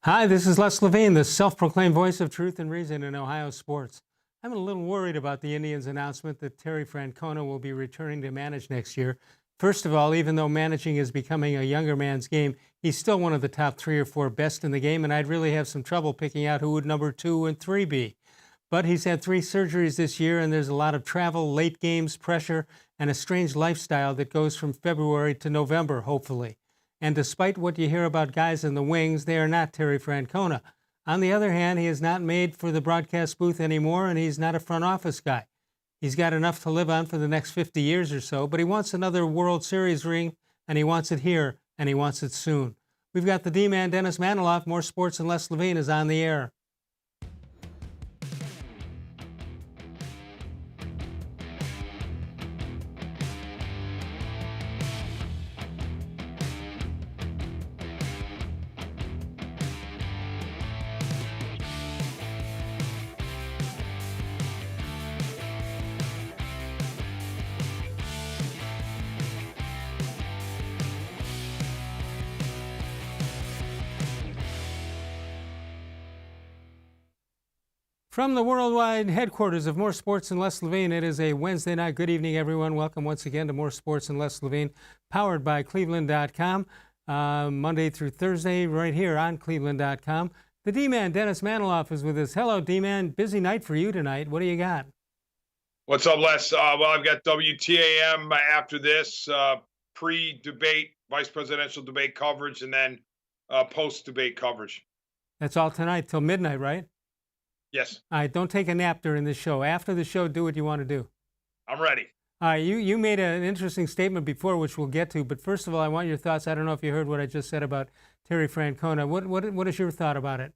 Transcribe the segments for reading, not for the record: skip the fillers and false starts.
Hi, this is Les Levine, the self-proclaimed voice of truth and reason in Ohio sports. I'm a little worried about the Indians' announcement that Terry Francona will be returning to manage next year. First of all, even though managing is becoming a younger man's game, he's still one of the top 3 or 4 best in the game, and I'd really have some trouble picking out who would number 2 and 3 be. But he's had 3 surgeries this year, and there's a lot of travel, late games, pressure, and a strange lifestyle that goes from February to November, hopefully. And despite what you hear about guys in the wings, they are not Terry Francona. On the other hand, he is not made for the broadcast booth anymore, and he's not a front office guy. He's got enough to live on for the next 50 years or so, but he wants another World Series ring, and he wants it here, and he wants it soon. We've got the D-Man, Dennis Manoloff. More Sports and Les Levine is on the air. From the worldwide headquarters of More Sports and Les Levine, it is a Wednesday night. Good evening, everyone. Welcome once again to More Sports and Les Levine, powered by cleveland.com, Monday through Thursday, right here on cleveland.com. The D-Man, Dennis Manoloff, is with us. Hello, D-Man. Busy night for you tonight. What do you got? What's up, Les? Well, I've got WTAM after this, pre-debate, vice presidential debate coverage, and then post-debate coverage. That's all tonight till midnight, right? Yes. All right, don't take a nap during the show. After the show, do what you want to do. I'm ready. All right, you made an interesting statement before, which we'll get to. But first of all, I want your thoughts. I don't know if you heard what I just said about Terry Francona. What is your thought about it?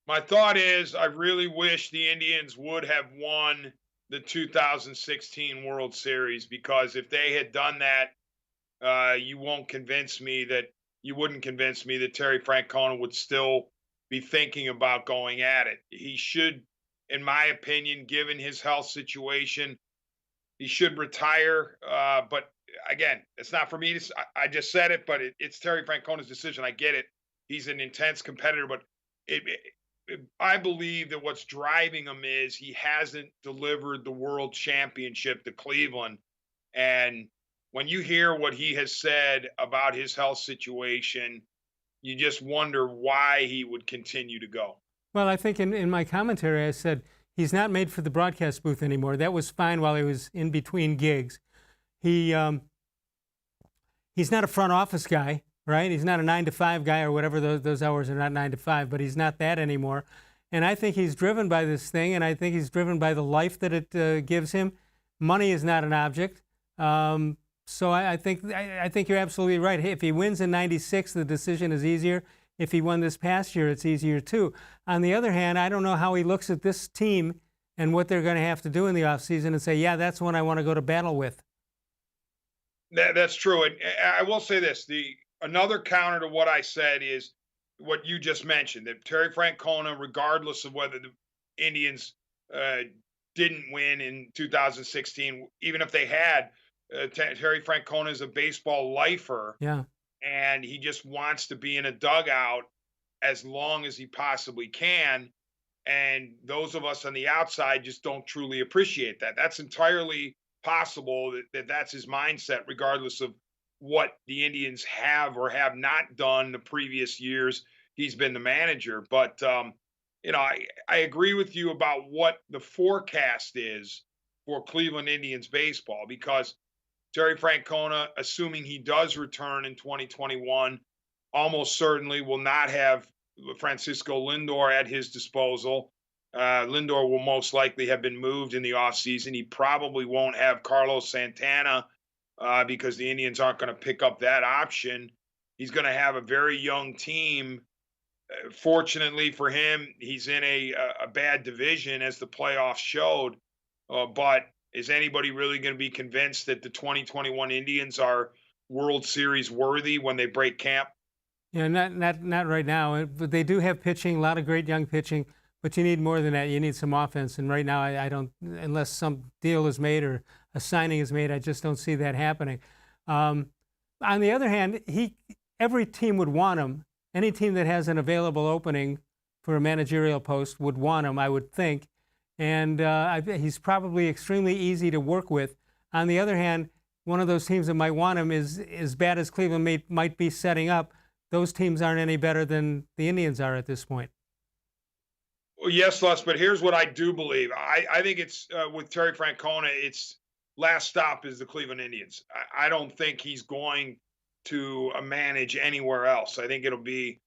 My thought is I really wish the Indians would have won the 2016 World Series, because if they had done that, you wouldn't convince me that Terry Francona would still be thinking about going at it. He should, in my opinion, given his health situation, he should retire. But again, it's not for me to. I just said it, but it's Terry Francona's decision. I get it. He's an intense competitor, but I believe that what's driving him is he hasn't delivered the world championship to Cleveland. And when you hear what he has said about his health situation, you just wonder why he would continue to go. Well, I think in my commentary, I said he's not made for the broadcast booth anymore. That was fine while he was in between gigs. He's not a front office guy, right? He's not a 9-to-5 guy or whatever. Those hours are not 9 to 5, but he's not that anymore. And I think he's driven by this thing, and I think he's driven by the life that it gives him. Money is not an object. So I think you're absolutely right. Hey, if he wins in '96, the decision is easier. If he won this past year, it's easier too. On the other hand, I don't know how he looks at this team and what they're going to have to do in the offseason and say, yeah, that's one I want to go to battle with. That's true. And I will say this, another counter to what I said is what you just mentioned, that Terry Francona, regardless of whether the Indians didn't win in 2016, even if they had, Terry Francona is a baseball lifer. Yeah. And he just wants to be in a dugout as long as he possibly can. And those of us on the outside just don't truly appreciate that. That's entirely possible that that's his mindset, regardless of what the Indians have or have not done the previous years he's been the manager. But, I agree with you about what the forecast is for Cleveland Indians baseball, because Terry Francona, assuming he does return in 2021, almost certainly will not have Francisco Lindor at his disposal. Lindor will most likely have been moved in the offseason. He probably won't have Carlos Santana because the Indians aren't going to pick up that option. He's going to have a very young team. Fortunately for him, he's in a bad division, as the playoffs showed, but is anybody really going to be convinced that the 2021 Indians are World Series worthy when they break camp? Yeah, not right now. But they do have pitching, a lot of great young pitching. But you need more than that. You need some offense. And right now, I don't, unless some deal is made or a signing is made, I just don't see that happening. On the other hand, every team would want him any team that has an available opening for a managerial post would want him, I would think. And he's probably extremely easy to work with. On the other hand, one of those teams that might want him is as bad as Cleveland might be setting up. Those teams aren't any better than the Indians are at this point. Well, yes, Les, but here's what I do believe. I think it's with Terry Francona, it's last stop is the Cleveland Indians. I don't think he's going to manage anywhere else. I think it'll be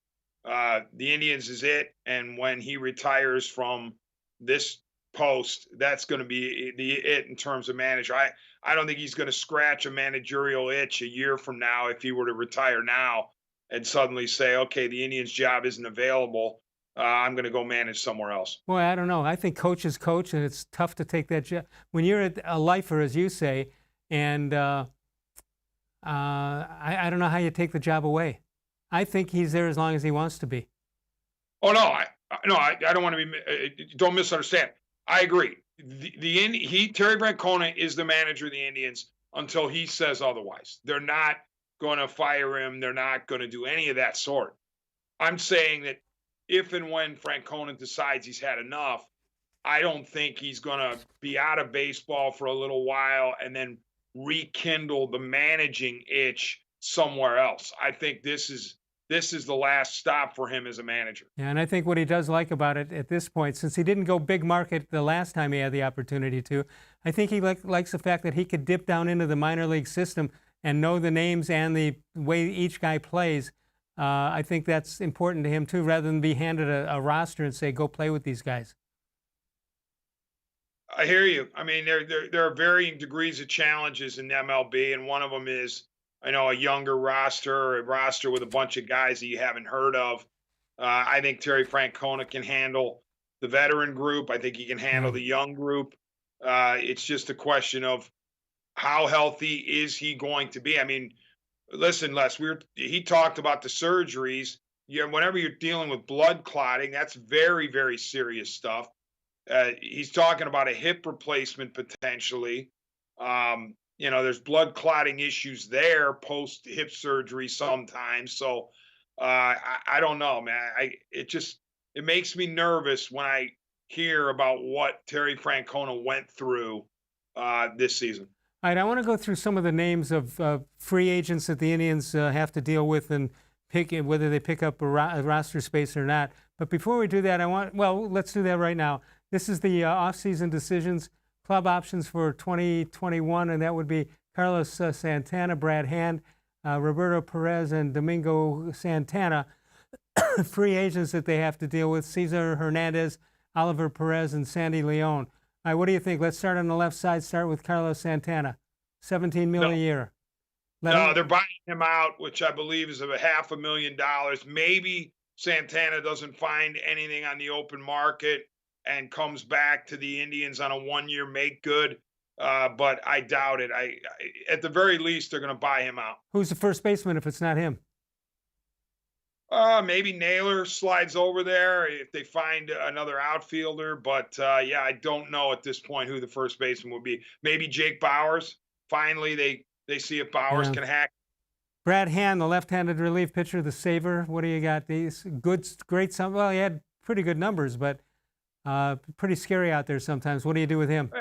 the Indians is it. And when he retires from this post, that's going to be it in terms of manager. I don't think he's going to scratch a managerial itch a year from now if he were to retire now and suddenly say, okay, the Indians job isn't available. I'm going to go manage somewhere else. Boy, I don't know. I think coach is coach, and it's tough to take that job when you're a lifer, as you say. And I don't know how you take the job away. I think he's there as long as he wants to be. Oh no, I don't want to be. Don't misunderstand. I agree. Terry Francona is the manager of the Indians until he says otherwise. They're not going to fire him. They're not going to do any of that sort. I'm saying that if and when Francona decides he's had enough, I don't think he's going to be out of baseball for a little while and then rekindle the managing itch somewhere else. I think this is the last stop for him as a manager. Yeah, and I think what he does like about it at this point, since he didn't go big market the last time he had the opportunity to, I think he likes the fact that he could dip down into the minor league system and know the names and the way each guy plays. I think that's important to him too, rather than be handed a roster and say, go play with these guys. I hear you. I mean, there are varying degrees of challenges in MLB, and one of them is, I know, a younger roster, or a roster with a bunch of guys that you haven't heard of. I think Terry Francona can handle the veteran group. I think he can handle the young group. It's just a question of how healthy is he going to be. I mean, listen, Les, he talked about the surgeries. Whenever you're dealing with blood clotting, that's very, very serious stuff. He's talking about a hip replacement potentially. There's blood clotting issues there post hip surgery sometimes. So I don't know, man. It makes me nervous when I hear about what Terry Francona went through this season. All right, I want to go through some of the names of free agents that the Indians have to deal with and pick whether they pick up a roster space or not. But before we do that, let's do that right now. This is the off-season decisions, club options for 2021, and that would be Carlos Santana, Brad Hand, Roberto Perez, and Domingo Santana. Free agents that they have to deal with: Cesar Hernandez, Oliver Perez, and Sandy Leon. All right, what do you think? Let's start on the left side. Start with Carlos Santana, $17 million a year. They're buying him out, which I believe is of $500,000. Maybe Santana doesn't find anything on the open market and comes back to the Indians on a one-year make good, but I doubt it. At the very least, they're going to buy him out. Who's the first baseman if it's not him? Maybe Naylor slides over there if they find another outfielder. But, I don't know at this point who the first baseman would be. Maybe Jake Bowers. Finally, they see if Bowers can hack. Brad Hand, the left-handed relief pitcher, the saver. What do you got? These great. Well, he had pretty good numbers, but pretty scary out there sometimes. What do you do with him?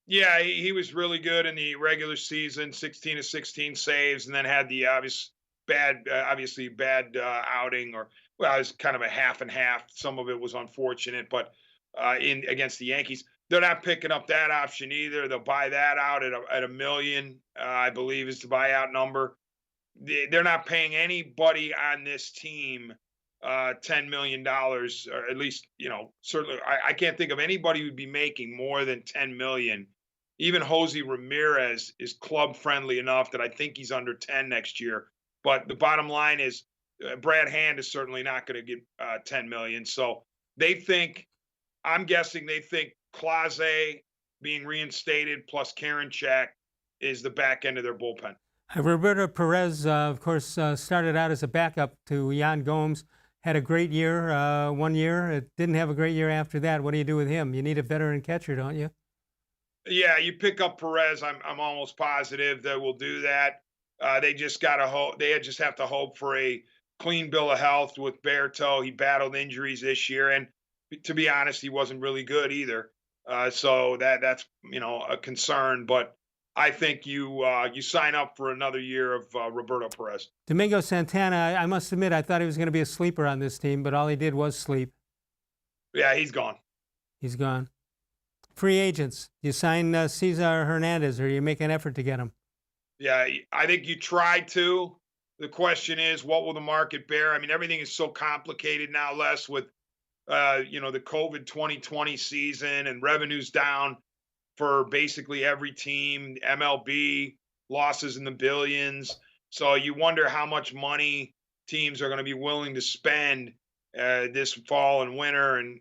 Yeah, he was really good in the regular season, 16 of 16 saves, and then had the obviously bad outing, it was kind of a half and half. Some of it was unfortunate, but against the Yankees, they're not picking up that option either. They'll buy that out at $1 million, I believe is the buyout number. They're not paying anybody on this team $10 million, or at least, certainly I can't think of anybody who'd be making more than $10 million. Even Jose Ramirez is club friendly enough that I think he's under 10 next year. But the bottom line is Brad Hand is certainly not going to get $10 million. So I'm guessing they think Clase being reinstated plus Karinchak is the back end of their bullpen. Roberto Perez, of course, started out as a backup to Yan Gomes. Had a great year 1 year. It didn't have a great year after that. What do you do with him? You need a veteran catcher, don't you? Yeah, you pick up Perez. I'm almost positive that we'll do that. They just got to hope. They just have to hope for a clean bill of health with bare toe. He battled injuries this year, and to be honest, he wasn't really good either. So that's a concern. But I think you sign up for another year of Roberto Perez. Domingo Santana, I must admit, I thought he was going to be a sleeper on this team, but all he did was sleep. Yeah, he's gone. He's gone. Free agents. You sign Cesar Hernandez, or you make an effort to get him? Yeah, I think you tried to. The question is, what will the market bear? I mean, everything is so complicated now, Les, with the COVID 2020 season and revenues down for basically every team, MLB losses in the billions. So you wonder how much money teams are going to be willing to spend this fall and winter. And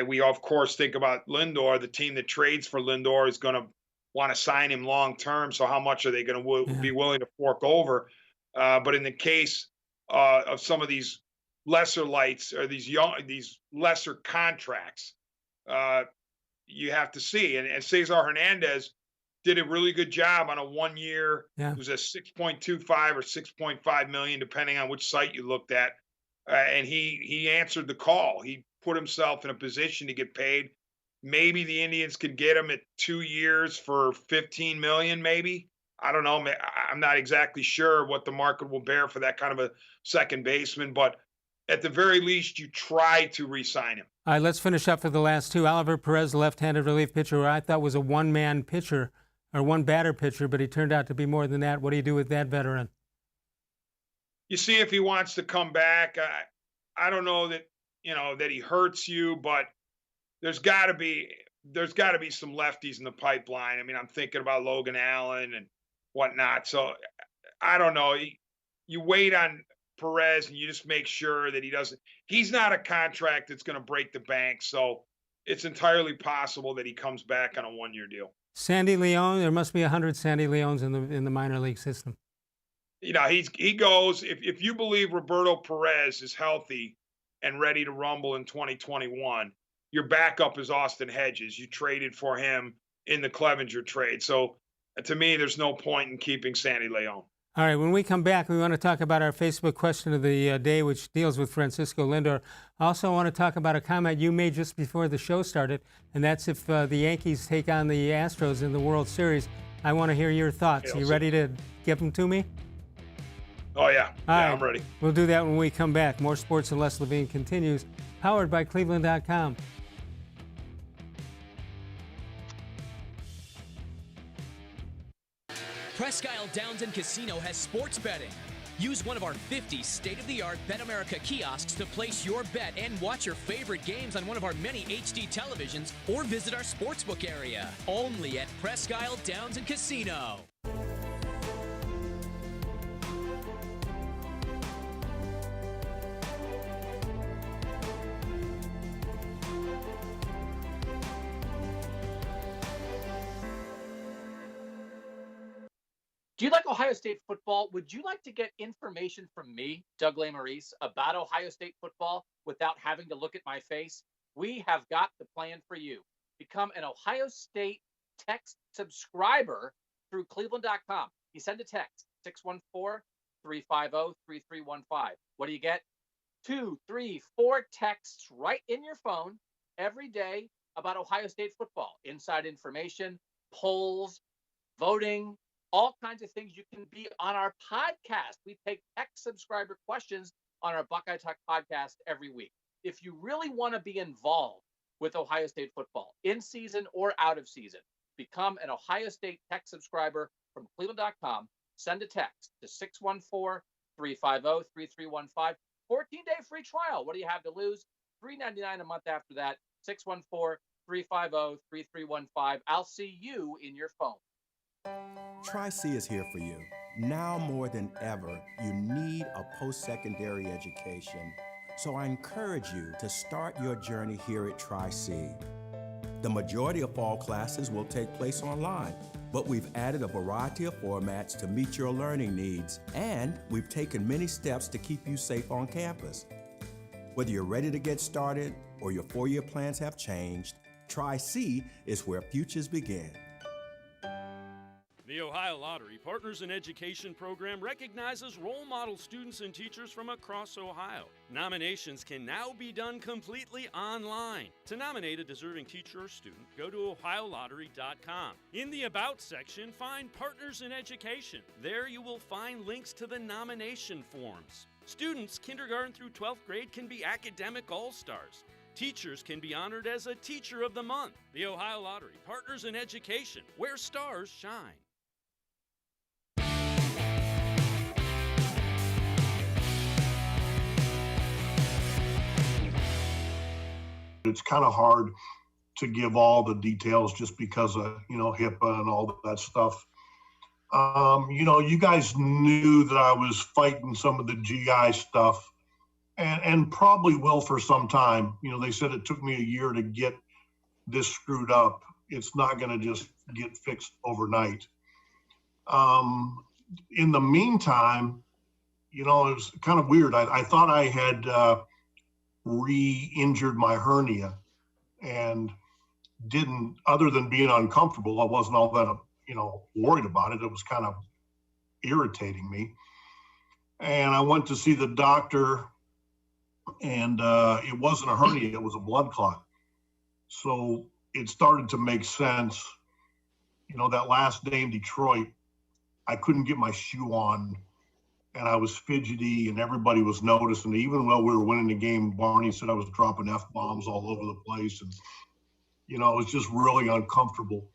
we of course think about Lindor. The team that trades for Lindor is going to want to sign him long term. So how much are they going to be willing to fork over? But in the case of some of these lesser lights or these lesser contracts, you have to see. And Cesar Hernandez did a really good job on a 1 year. Yeah. It was a 6.25 or 6.5 million, depending on which site you looked at. And he answered the call. He put himself in a position to get paid. Maybe the Indians could get him at 2 years for 15 million, maybe. I don't know. I'm not exactly sure what the market will bear for that kind of a second baseman, but at the very least, you try to re-sign him. All right, let's finish up for the last two. Oliver Perez, left-handed relief pitcher, who I thought was a one-man pitcher or one-batter pitcher, but he turned out to be more than that. What do you do with that veteran? You see if he wants to come back. I don't know that that he hurts you, but there's got to be some lefties in the pipeline. I mean, I'm thinking about Logan Allen and whatnot. So I don't know. You wait on Perez and you just make sure that he's not a contract that's going to break the bank. So it's entirely possible that he comes back on a 1 year deal. Sandy Leon, there must be 100 Sandy Leons in the minor league system. He goes, if you believe Roberto Perez is healthy and ready to rumble in 2021, your backup is Austin Hedges. You traded for him in the Clevenger trade. So to me, there's no point in keeping Sandy Leon. All right, when we come back, we want to talk about our Facebook question of the day, which deals with Francisco Lindor. I also want to talk about a comment you made just before the show started, and that's if the Yankees take on the Astros in the World Series. I want to hear your thoughts. You ready to give them to me? Oh, yeah. All right. I'm ready. We'll do that when we come back. More Sports and Les Levine continues, powered by cleveland.com. Presque Isle Downs and Casino has sports betting. Use one of our 50 state-of-the-art Bet America kiosks to place your bet and watch your favorite games on one of our many HD televisions or visit our sportsbook area. Only at Presque Isle Downs and Casino. Do you like Ohio State football? Would you like to get information from me, Doug Lesmerises, about Ohio State football without having to look at my face? We have got the plan for you. Become an Ohio State text subscriber through cleveland.com. You send a text, 614-350-3315. What do you get? 2, 3, 4 texts right in your phone every day about Ohio State football. Inside information, polls, voting, all kinds of things. You can be on our podcast. We take text subscriber questions on our Buckeye Talk podcast every week. If you really want to be involved with Ohio State football, in season or out of season, become an Ohio State text subscriber from cleveland.com. Send a text to 614-350-3315. 14-day free trial. What do you have to lose? $3.99 a month after that. 614-350-3315. I'll see you in your phone. Tri-C is here for you. Now more than ever, you need a post-secondary education. So I encourage you to start your journey here at Tri-C. The majority of fall classes will take place online, but we've added a variety of formats to meet your learning needs, and we've taken many steps to keep you safe on campus. Whether you're ready to get started or your four-year plans have changed, Tri-C is where futures begin. The Ohio Lottery Partners in Education program recognizes role model students and teachers from across Ohio. Nominations can now be done completely online. To nominate a deserving teacher or student, go to ohiolottery.com. In the About section, find Partners in Education. There you will find links to the nomination forms. Students kindergarten through 12th grade can be academic all-stars. Teachers can be honored as a Teacher of the Month. The Ohio Lottery Partners in Education, where stars shine. It's kind of hard to give all the details just because of, HIPAA and all that stuff. You guys knew that I was fighting some of the GI stuff and probably will for some time. They said it took me a year to get this screwed up. It's not going to just get fixed overnight. In the meantime, it was kind of weird. I thought I had re-injured my hernia and didn't, other than being uncomfortable, I wasn't all that, worried about it. It was kind of irritating me. And I went to see the doctor and it wasn't a hernia, it was a blood clot. So it started to make sense. That last day in Detroit, I couldn't get my shoe on. And I was fidgety and everybody was noticing. Even while we were winning the game, Barney said I was dropping F-bombs all over the place. And, it was just really uncomfortable.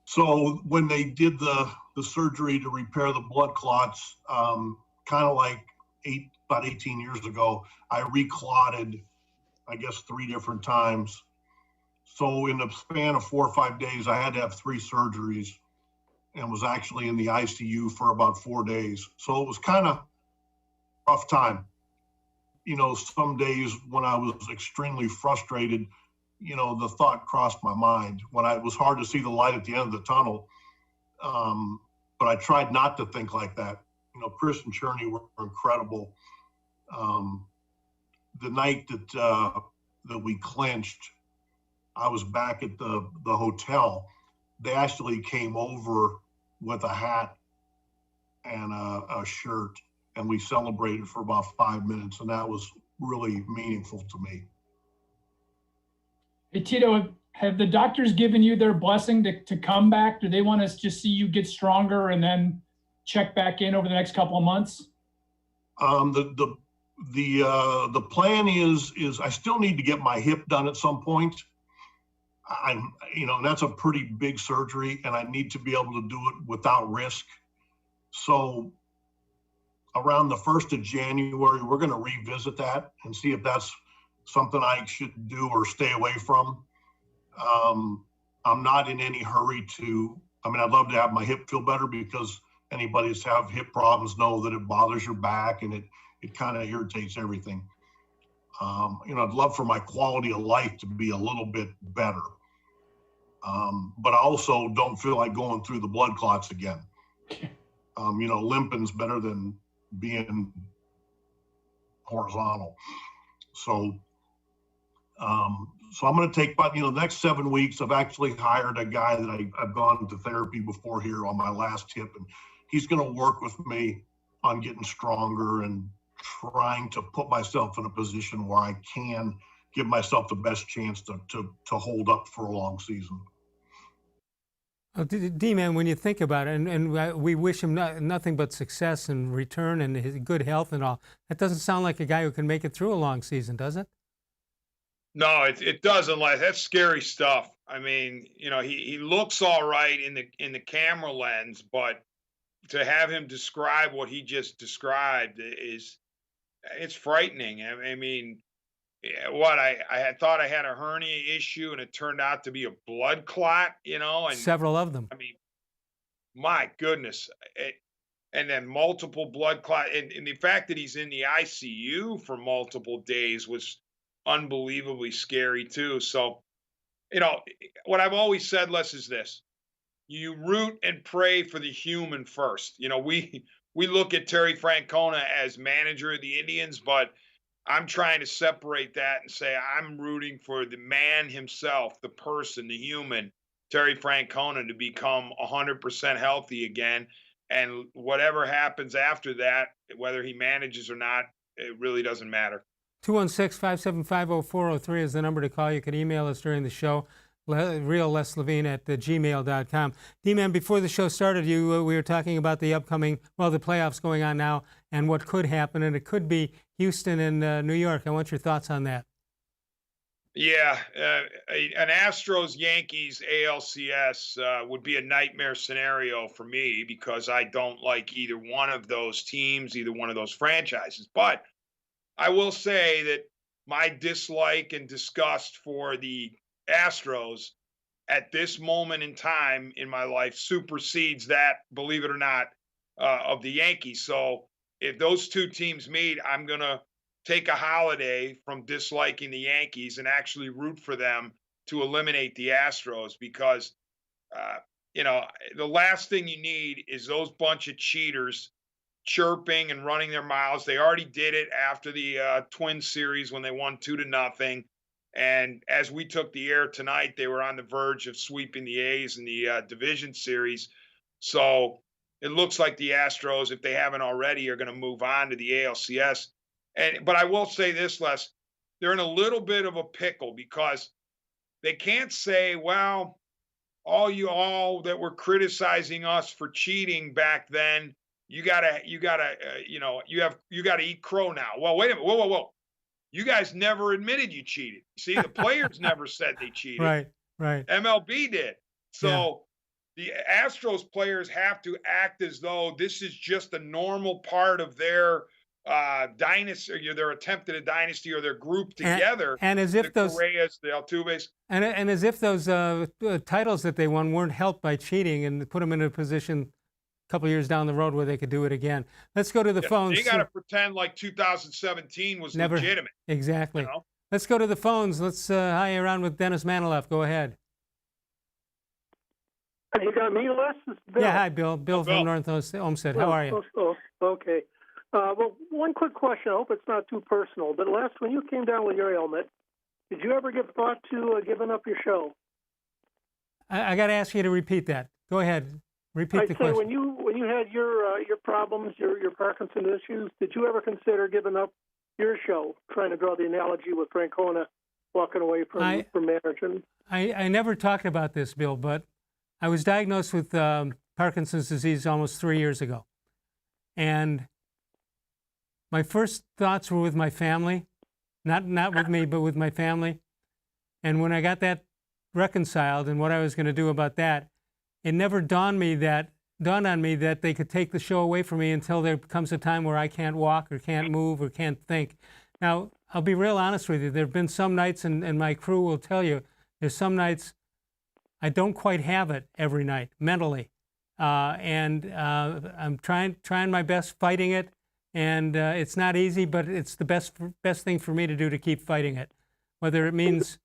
So when they did the surgery to repair the blood clots, kind of like about 18 years ago, I reclotted, I guess, 3 different times. So in the span of 4 or 5 days, I had to have 3 surgeries and was actually in the ICU for about 4 days. So it was kind of rough time. Some days when I was extremely frustrated, the thought crossed my mind when it was hard to see the light at the end of the tunnel. But I tried not to think like that. Chris and Cherney were incredible. The night that we clinched, I was back at the hotel. They actually came over with a hat and a shirt, and we celebrated for about 5 minutes, and that was really meaningful to me. Hey, Tito, have the doctors given you their blessing to come back? Do they want to just see you get stronger and then check back in over the next couple of months? The plan is I still need to get my hip done at some point. That's a pretty big surgery and I need to be able to do it without risk. So around the 1st of January, we're going to revisit that and see if that's something I should do or stay away from. I'm not in any hurry I'd love to have my hip feel better because anybody that's have hip problems know that it bothers your back and it kind of irritates everything. I'd love for my quality of life to be a little bit better. But I also don't feel like going through the blood clots again. Limping's better than being horizontal. So I'm going to take about, the next 7 weeks. I've actually hired a guy that I've gone to therapy before here on my last hip, and he's going to work with me on getting stronger and trying to put myself in a position where I can give myself the best chance to hold up for a long season. D-Man, when you think about it, and we wish him nothing but success and return and his good health and all, that doesn't sound like a guy who can make it through a long season, does it? No, it doesn't. Like, that's scary stuff. I mean, he looks all right in the camera lens, but to have him describe what he just described it's frightening. I mean, I had thought I had a hernia issue, and it turned out to be a blood clot. And Several of them. I mean, my goodness. And then multiple blood clot, and the fact that he's in the ICU for multiple days was unbelievably scary too. So, what I've always said, Les, is this: you root and pray for the human first. We look at Terry Francona as manager of the Indians, but I'm trying to separate that and say I'm rooting for the man himself, the person, the human, Terry Francona to become 100% healthy again. And whatever happens after that, whether he manages or not, it really doesn't matter. 216-575-0403 is the number to call. You can email us during the show, realleslavine@gmail.com. D-Man, before the show started, we were talking about the upcoming, the playoffs going on now and what could happen, and it could be Houston and New York. I want your thoughts on that. Yeah, an Astros-Yankees ALCS would be a nightmare scenario for me because I don't like either one of those teams, either one of those franchises. But I will say that my dislike and disgust for the Astros at this moment in time in my life supersedes that, believe it or not, of the Yankees. So if those two teams meet, I'm going to take a holiday from disliking the Yankees and actually root for them to eliminate the Astros because, the last thing you need is those bunch of cheaters chirping and running their mouths. They already did it after the Twins series when they won 2-0. And as we took the air tonight, they were on the verge of sweeping the A's in the division series. So it looks like the Astros, if they haven't already, are going to move on to the ALCS. But I will say this, Les, they're in a little bit of a pickle because they can't say, well, all that were criticizing us for cheating back then, you gotta eat crow now. Well, wait a minute, whoa. You guys never admitted you cheated. See, the players never said they cheated. Right. MLB did. So the Astros players have to act as though this is just a normal part of their dynasty, or their attempt at a dynasty, or their group together. And as if those Correas, the Altuves, and as if those titles that they won weren't helped by cheating and put them in a position a couple of years down the road where they could do it again. Let's go to the phones. They got to pretend like 2017 was legitimate. Exactly. You know? Let's go to the phones. Let's hi around with Dennis Manoloff. Go ahead. You got me, Les? Bill. Yeah, hi, Bill. Bill from North Olmsted. How are you? Okay. Well, one quick question. I hope it's not too personal. But Les, when you came down with your ailment, did you ever give thought to giving up your show? I got to ask you to repeat that. Go ahead. Repeat the question. When you had your problems, your Parkinson's issues, did you ever consider giving up your show? Trying to draw the analogy with Francona walking away from managing. I never talked about this, Bill, but I was diagnosed with Parkinson's disease almost 3 years ago, and my first thoughts were with my family, not with me, but with my family. And when I got that reconciled and what I was going to do about that, it never dawned on me that they could take the show away from me until there comes a time where I can't walk or can't move or can't think. Now, I'll be real honest with you. There have been some nights, and my crew will tell you, there's some nights I don't quite have it every night mentally, and I'm trying my best fighting it. And it's not easy, but it's the best thing for me to do to keep fighting it. Whether it means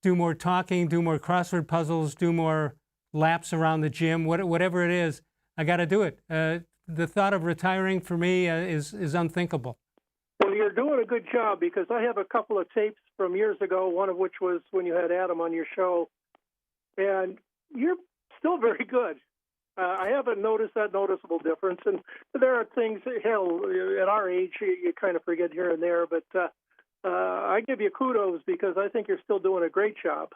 do more talking, do more crossword puzzles, do more laps around the gym, whatever it is, I got to do it. The thought of retiring for me is unthinkable. Well, you're doing a good job because I have a couple of tapes from years ago, one of which was when you had Adam on your show, and you're still very good. I haven't noticed that noticeable difference, and there are things, hell, at our age, you kind of forget here and there, but I give you kudos because I think you're still doing a great job.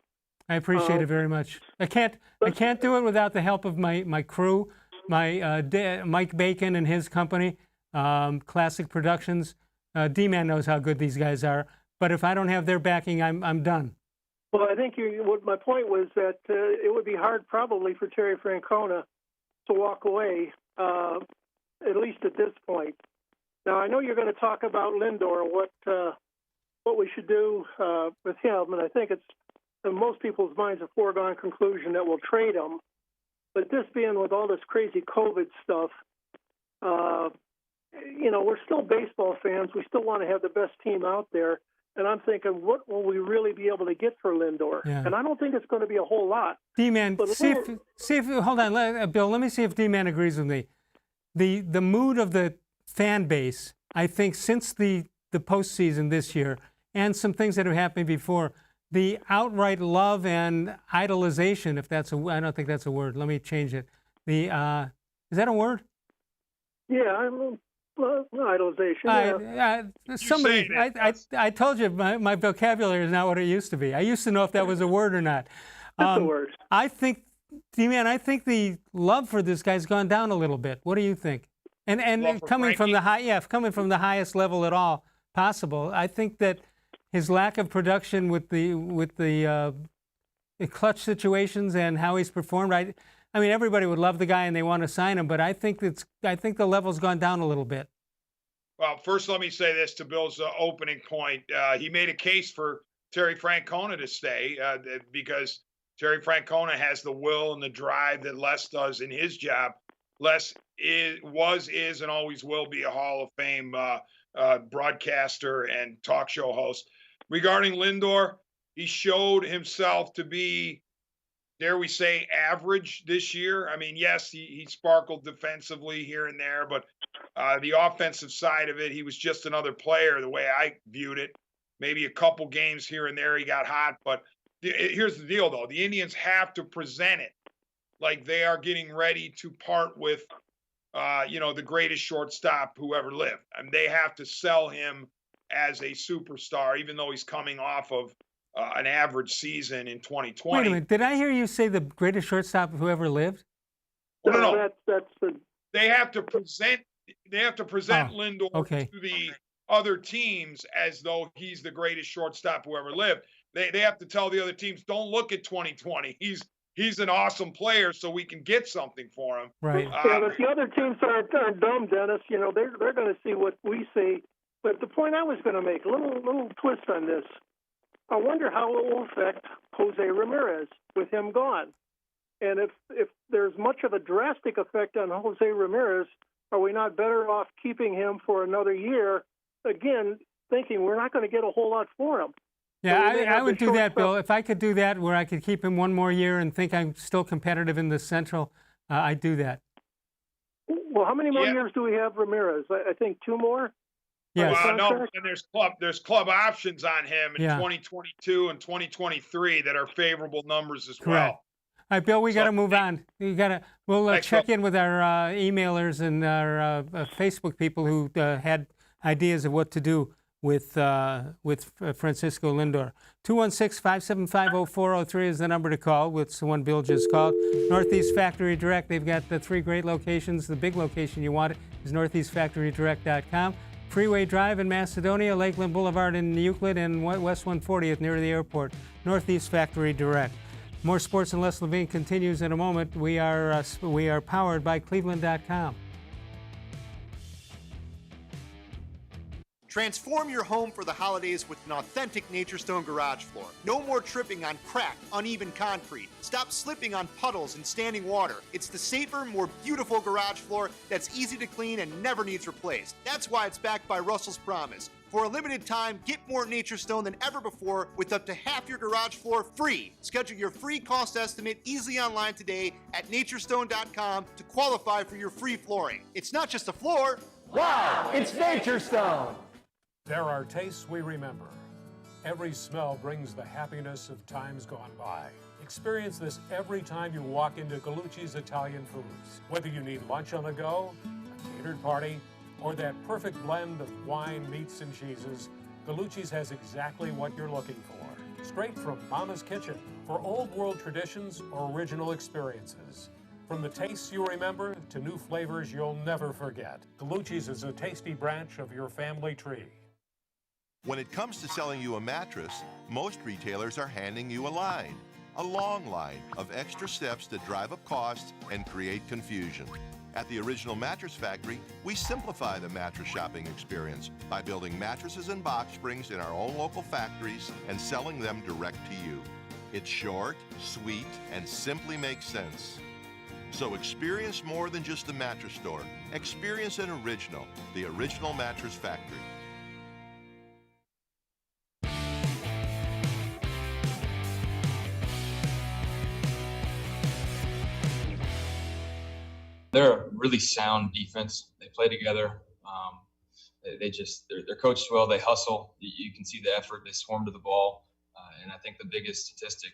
I appreciate it very much. I can't do it without the help of my crew, Mike Bacon and his company, Classic Productions. D-Man knows how good these guys are, but if I don't have their backing, I'm done. Well, I think my point was that it would be hard probably for Terry Francona to walk away, at least at this point. Now, I know you're going to talk about Lindor, what we should do with him, and I think it's in most people's minds a foregone conclusion that we'll trade him. But this being with all this crazy COVID stuff, we're still baseball fans. We still want to have the best team out there. And I'm thinking, what will we really be able to get for Lindor? Yeah. And I don't think it's going to be a whole lot. D-Man, see if hold on, Bill, let me see if D-Man agrees with me. The mood of the fan base, I think, since the postseason this year, and some things that have happened before, the outright love and idolization, if that's I don't think that's a word. Let me change it. The is that a word? Yeah, idolization. Somebody, I told you my vocabulary is not what it used to be. I used to know if that was a word or not. It's a word. I think, D-Man, I think the love for this guy's gone down a little bit. What do you think? And coming from coming from the highest level at all possible, I think that his lack of production with the clutch situations and how he's performed, I mean, everybody would love the guy and they want to sign him, but I think the level's gone down a little bit. Well, first, let me say this to Bill's opening point. He made a case for Terry Francona to stay because Terry Francona has the will and the drive that Les does in his job. Les is, and always will be a Hall of Fame broadcaster and talk show host. Regarding Lindor, he showed himself to be, dare we say, average this year. I mean, yes, he sparkled defensively here and there, but the offensive side of it, he was just another player the way I viewed it. Maybe a couple games here and there he got hot, but here's the deal, though. The Indians have to present it like they are getting ready to part with, the greatest shortstop who ever lived. And they have to sell him as a superstar, even though he's coming off of an average season in 2020. Wait a minute. Did I hear you say the greatest shortstop who ever lived? Well, no. That's the. They have to present Lindor to the other teams as though he's the greatest shortstop who ever lived. They have to tell the other teams, don't look at 2020. He's an awesome player, so we can get something for him. Right. But the other teams aren't dumb, Dennis. They're going to see what we see. But the point I was going to make, a little twist on this. I wonder how it will affect Jose Ramirez with him gone. And if there's much of a drastic effect on Jose Ramirez, are we not better off keeping him for another year? Again, thinking we're not going to get a whole lot for him. Yeah, I would do that, Bill. If I could do that where I could keep him one more year and think I'm still competitive in the Central, I'd do that. Well, how many more years do we have Ramirez? I think 2 more? Yes. No, and there's club options on him in 2022 and 2023 that are favorable numbers as well. All right, Bill, we got to move on. We'll check in with our emailers and our Facebook people who had ideas of what to do with Francisco Lindor. 216-575-0403 is the number to call. It's the one Bill just called. Northeast Factory Direct, they've got the 3 great locations. The big location you want is northeastfactorydirect.com. Freeway Drive in Macedonia, Lakeland Boulevard in Euclid, and West 140th near the airport. Northeast Factory Direct. More sports and Les Levine continues in a moment. We are powered by cleveland.com. Transform your home for the holidays with an authentic Nature Stone garage floor. No more tripping on cracked, uneven concrete. Stop slipping on puddles and standing water. It's the safer, more beautiful garage floor that's easy to clean and never needs replaced. That's why it's backed by Russell's Promise. For a limited time, get more Nature Stone than ever before with up to half your garage floor free. Schedule your free cost estimate easily online today at naturestone.com to qualify for your free flooring. It's not just a floor. Wow, it's Nature Stone. There are tastes we remember. Every smell brings the happiness of times gone by. Experience this every time you walk into Gallucci's Italian Foods. Whether you need lunch on the go, a catered party, or that perfect blend of wine, meats, and cheeses, Gallucci's has exactly what you're looking for. Straight from Mama's Kitchen for old world traditions or original experiences. From the tastes you remember to new flavors you'll never forget. Gallucci's is a tasty branch of your family tree. When it comes to selling you a mattress, most retailers are handing you a long line of extra steps that drive up costs and create confusion. At the Original Mattress Factory, we simplify the mattress shopping experience by building mattresses and box springs in our own local factories and selling them direct to you. It's short, sweet, and simply makes sense. So experience more than just the mattress store. Experience an original, the Original Mattress Factory. They're a really sound defense. They play together. They're coached well. They hustle. You can see the effort. They swarm to the ball, and I think the biggest statistic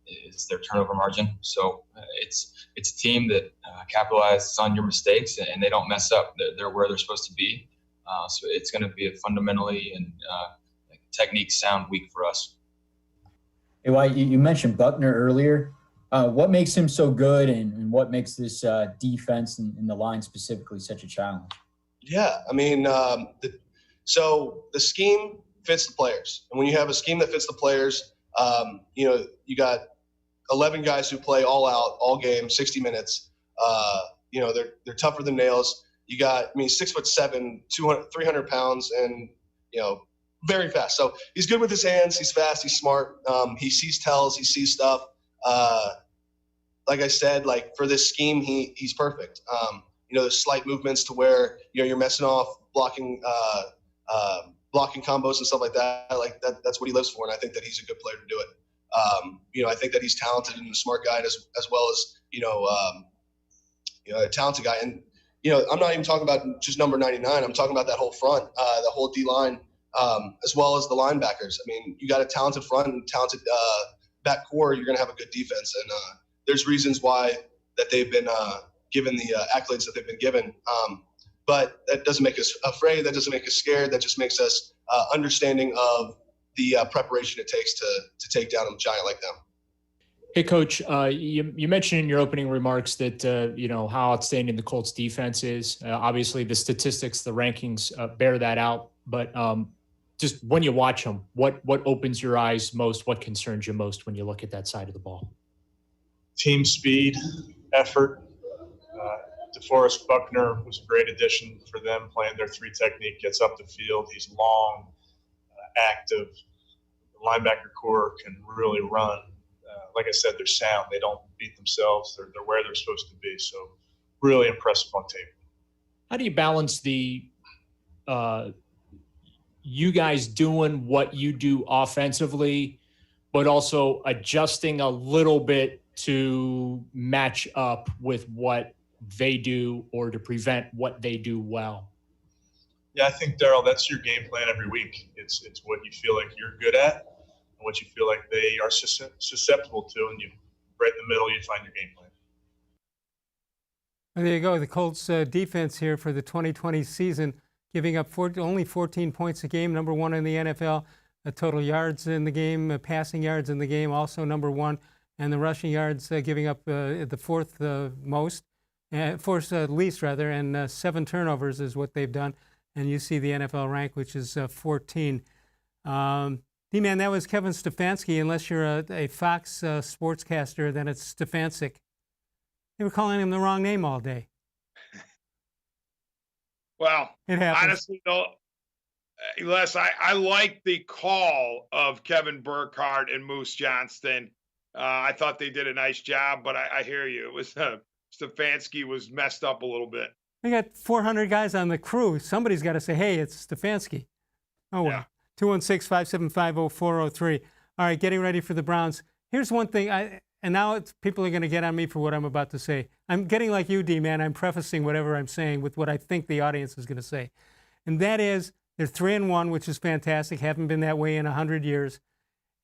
is their turnover margin. So it's a team that capitalizes on your mistakes, and they don't mess up. They're where they're supposed to be. So it's going to be a fundamentally and technique sound week for us. Hey, White, you mentioned Buckner earlier. What makes him so good, and what makes this defense and the line specifically such a challenge? Yeah, I mean, so the scheme fits the players. And when you have a scheme that fits the players, you got 11 guys who play all out, all game, 60 minutes. They're tougher than nails. You got, 6'7", 300 pounds, and, very fast. So he's good with his hands. He's fast. He's smart. He sees tells. He sees stuff. Like I said, for this scheme, he's perfect. There's slight movements to where, you're messing off blocking combos and stuff like that. That's what he lives for. And I think that he's a good player to do it. I think that he's talented and a smart guy as well as, a talented guy. And, I'm not even talking about just number 99. I'm talking about that whole front, the whole D-line, as well as the linebackers. I mean, you got a talented front and talented back core, you're going to have a good defense. And there's reasons why that they've been given the accolades that they've been given. But that doesn't make us afraid. That doesn't make us scared. That just makes us understanding of the preparation it takes to take down a giant like them. Hey, Coach, you mentioned in your opening remarks that, how outstanding the Colts defense is. Obviously, the statistics, the rankings bear that out. But just when you watch them, what opens your eyes most? What concerns you most when you look at that side of the ball? Team speed, effort. DeForest Buckner was a great addition for them, playing their 3 technique, gets up the field. He's long, active. The linebacker core can really run. Like I said, they're sound. They don't beat themselves. They're where they're supposed to be. So really impressive on tape. How do you balance the you guys doing what you do offensively, but also adjusting a little bit to match up with what they do or to prevent what they do well? Yeah, I think, Daryl, that's your game plan every week. It's what you feel like you're good at and what you feel like they are susceptible to, and you right in the middle, you find your game plan. There you go. The Colts defense here for the 2020 season, giving up only 14 points a game, number 1 in the NFL. Total yards in the game, passing yards in the game, also number 1. And the rushing yards giving up the fourth least, and 7 turnovers is what they've done. And you see the NFL rank, which is 14. D-Man, that was Kevin Stefanski. Unless you're a Fox sportscaster, then it's Stefansic. They were calling him the wrong name all day. Well, it happens. Honestly, though, Les, I like the call of Kevin Burkhardt and Moose Johnston. I thought they did a nice job, but I hear you. It was Stefanski was messed up a little bit. We got 400 guys on the crew. Somebody's got to say, hey, it's Stefanski. Oh, well. Yeah. 216-575-0403. All right, getting ready for the Browns. Here's one thing. And now people are going to get on me for what I'm about to say. I'm getting like you, D-Man. I'm prefacing whatever I'm saying with what I think the audience is going to say. And that is, they're 3-1, which is fantastic. Haven't been that way in 100 years.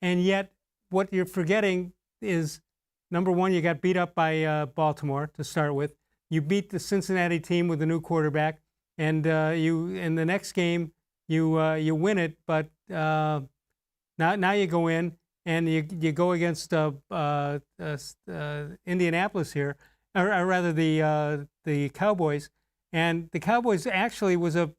And yet, what you're forgetting is, number 1, you got beat up by Baltimore to start with. You beat the Cincinnati team with a new quarterback, and you in the next game you win it. But now you go in and you go against Indianapolis here, or rather the Cowboys, and the Cowboys actually was a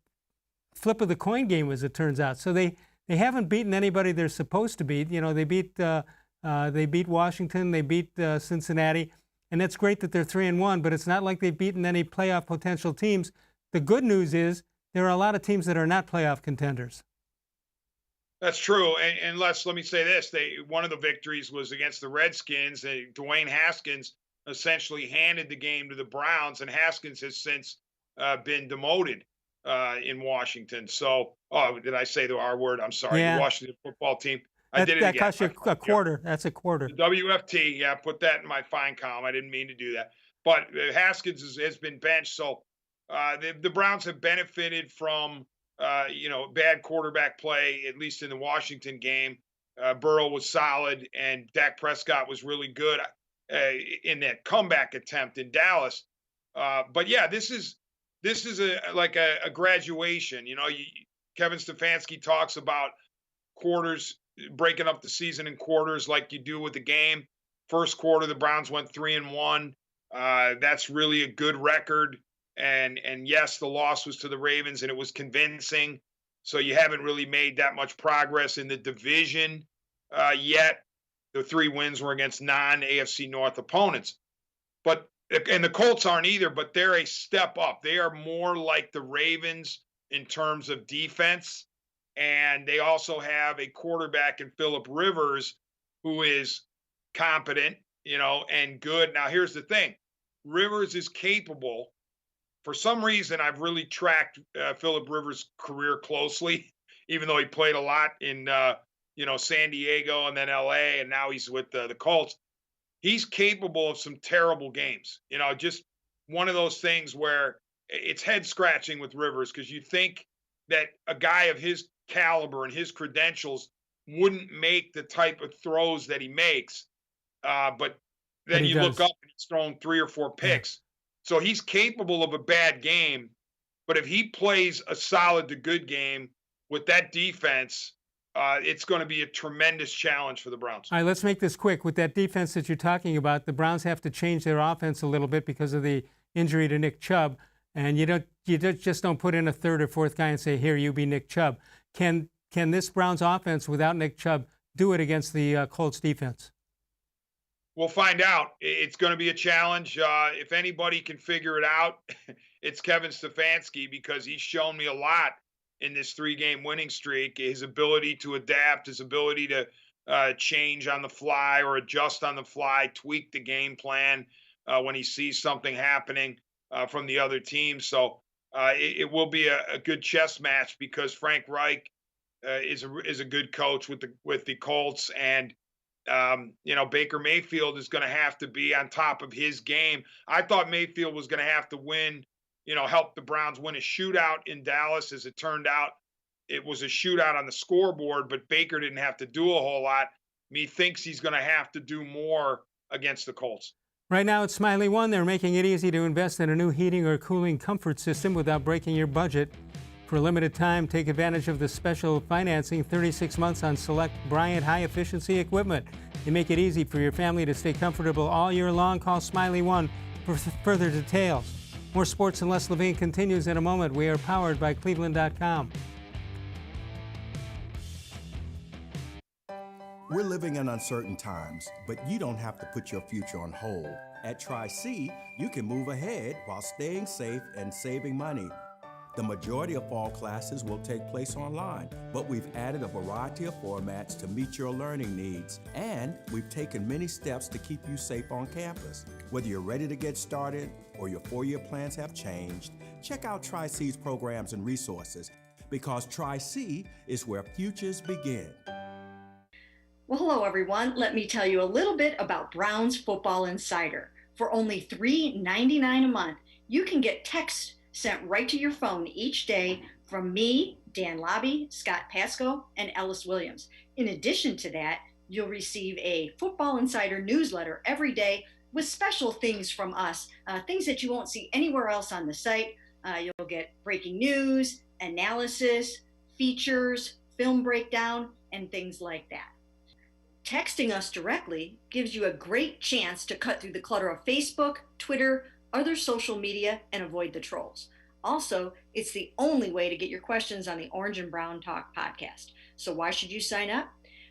flip of the coin game, as it turns out. So they haven't beaten anybody they're supposed to beat. They beat Washington, they beat Cincinnati, and that's great that they're 3-1. But it's not like they've beaten any playoff potential teams. The good news is there are a lot of teams that are not playoff contenders. That's true. And let me say this. One of the victories was against the Redskins. Dwayne Haskins essentially handed the game to the Browns, and Haskins has since been demoted in Washington. So, did I say the R word? I'm sorry. Yeah. The Washington football team. I did it that again. cost you a quarter. That's a quarter. The WFT, yeah, put that in my fine column. I didn't mean to do that. But Haskins has been benched. So the Browns have benefited from, bad quarterback play, at least in the Washington game. Burrow was solid, and Dak Prescott was really good in that comeback attempt in Dallas. But yeah, this is a graduation. Kevin Stefanski talks about quarters, breaking up the season in quarters like you do with the game. First quarter, the Browns went 3-1. That's really a good record. And yes, the loss was to the Ravens, and it was convincing. So you haven't really made that much progress in the division yet. The 3 wins were against non-AFC North opponents. And the Colts aren't either, but they're a step up. They are more like the Ravens in terms of defense. And they also have a quarterback in Phillip Rivers who is competent, and good. Now, here's the thing. Rivers is capable. For some reason, I've really tracked Phillip Rivers' career closely, even though he played a lot in, San Diego and then LA, and now he's with the Colts. He's capable of some terrible games. Just one of those things where it's head scratching with Rivers, because you think that a guy of his caliber and his credentials wouldn't make the type of throws that he makes. But then you look up and he's thrown 3 or 4 picks. So he's capable of a bad game, but if he plays a solid to good game with that defense, it's going to be a tremendous challenge for the Browns. All right, let's make this quick. With that defense that you're talking about, the Browns have to change their offense a little bit because of the injury to Nick Chubb, and you just don't put in a third or fourth guy and say, "Here, you be Nick Chubb." Can this Browns offense without Nick Chubb do it against the Colts defense? We'll find out. It's going to be a challenge. If anybody can figure it out, it's Kevin Stefanski, because he's shown me a lot in this 3-game winning streak. His ability to adapt, his ability to change on the fly or adjust on the fly, tweak the game plan when he sees something happening from the other team. So it will be a good chess match, because Frank Reich is a good coach with the Colts, and Baker Mayfield is going to have to be on top of his game. I thought Mayfield was going to have to win, help the Browns win a shootout in Dallas. As it turned out, it was a shootout on the scoreboard, but Baker didn't have to do a whole lot. Methinks he's going to have to do more against the Colts. Right now at Smiley One, they're making it easy to invest in a new heating or cooling comfort system without breaking your budget. For a limited time, take advantage of the special financing, 36 months on select Bryant high-efficiency equipment. They make it easy for your family to stay comfortable all year long. Call Smiley One for further details. More sports and less Levine continues in a moment. We are powered by cleveland.com. We're living in uncertain times, but you don't have to put your future on hold. At Tri-C, you can move ahead while staying safe and saving money. The majority of fall classes will take place online, but we've added a variety of formats to meet your learning needs, and we've taken many steps to keep you safe on campus. Whether you're ready to get started or your 4-year plans have changed, check out Tri-C's programs and resources, because Tri-C is where futures begin. Well, hello everyone. Let me tell you a little bit about Browns Football Insider. For only $3.99 a month, you can get text sent right to your phone each day from me, Dan Lobby, Scott Pasco, and Ellis Williams. In addition to that, you'll receive a Football Insider newsletter every day with special things from us, things that you won't see anywhere else on the site. You'll get breaking news, analysis, features, film breakdown, and things like that. Texting us directly gives you a great chance to cut through the clutter of Facebook, Twitter, other social media, and avoid the trolls. Also, it's the only way to get your questions on the Orange and Brown Talk podcast. So why should you sign up?